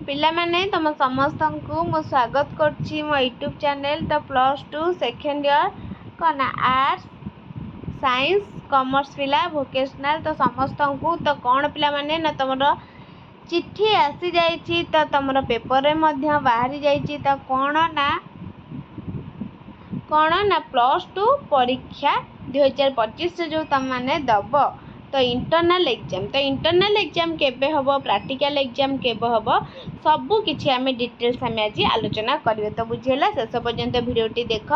पिला माने तुम समस्त को मो स्वागत करछि मो यूट्यूब चैनल। तो +2 सेकेंड ईयर कौन आर्ट्स साइंस कॉमर्स पिला वोकेशनल तो समस्त को तो कौन पिला माने ना तुम चिट्ठी आसी जाइछि तो तुम पेपर रे मध्य बाहरी जाइछि तो कौन ना +2 परीक्षा 2025 जो तुम माने दब तो इंटरनल एग्जाम केबे हबो प्रैक्टिकल एग्जाम केबे हबो सबु किछि आमे डिटेल्स आमे आज आलोचना करिवे। तो बुझेला शेष पर्यंत वीडियोटी देख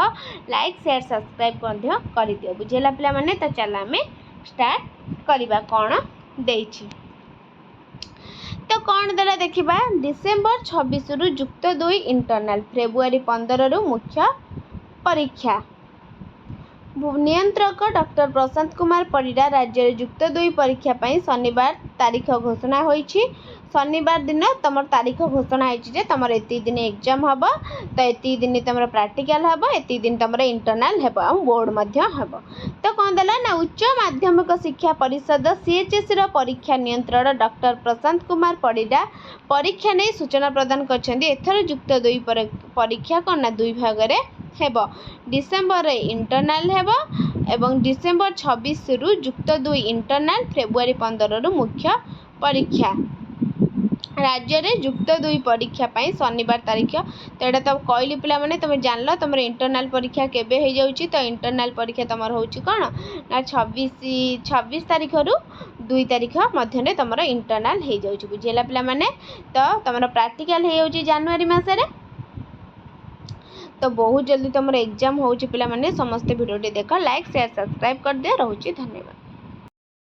लाइक शेयर सब्सक्राइब मध्य करि दियो। बुझेला पिला माने तो चल आमे स्टार्ट करिबा कोन देछि। तो कौन द्वारा देखिबा डिसेंबर 26 रु युक्त 2 इंटरनल फेब्रुआरी 15 रु मुख्य परीक्षा। नियंत्रक डॉक्टर प्रशांत कुमार परिडा राज्य युक्त 2 परीक्षा पाई शनिवार तारीख घोषणा होईछि। शनिवार दिन तुम तारीख घोषणा होईछि जे तुम एति दिन एग्जाम हबो तो एति दिन तुम प्रैक्टिकल हबो एति दिन तुम इंटरनल हबो और बोर्ड मध्य हबो। तो कौन देला ना उच्च माध्यमिक शिक्षा परिषद सीएचएस रो परीक्षा नियंत्रण डॉक्टर प्रशांत कुमार परिडा परीक्षा नै सूचना प्रदान करछन्ती। एथर युक्त 2 परीक्षा कोन ना 2 भाग रे हेबो। डिसेंबर रे इंटरनल हेबो एवं डिसेंबर 26 रु युक्त 2 इंटरनल फेब्रुआरी 15 रु मुख्य परीक्षा। राज्य रे युक्त 2 परीक्षा पाई शनिवार तारीख तो एटा तो कहली पिला माने तुम जानलो तुम इंटरनल परीक्षा केबे हो जाउची। तो इंटरनल परीक्षा तुम होउची कोन ना 26 तारीख रु 2 तारीख मध्य रे तुम इंटरनल हो जाउची। बुझेला पिला माने तो तुम प्रैक्टिकल हो जाउची जनवरी मास रे। तो बहुत जल्दी तुम एग्जाम होउची पिला माने समस्त वीडियो देख लाइक शेयर सब्सक्राइब कर दिया। रहउची धन्यवाद।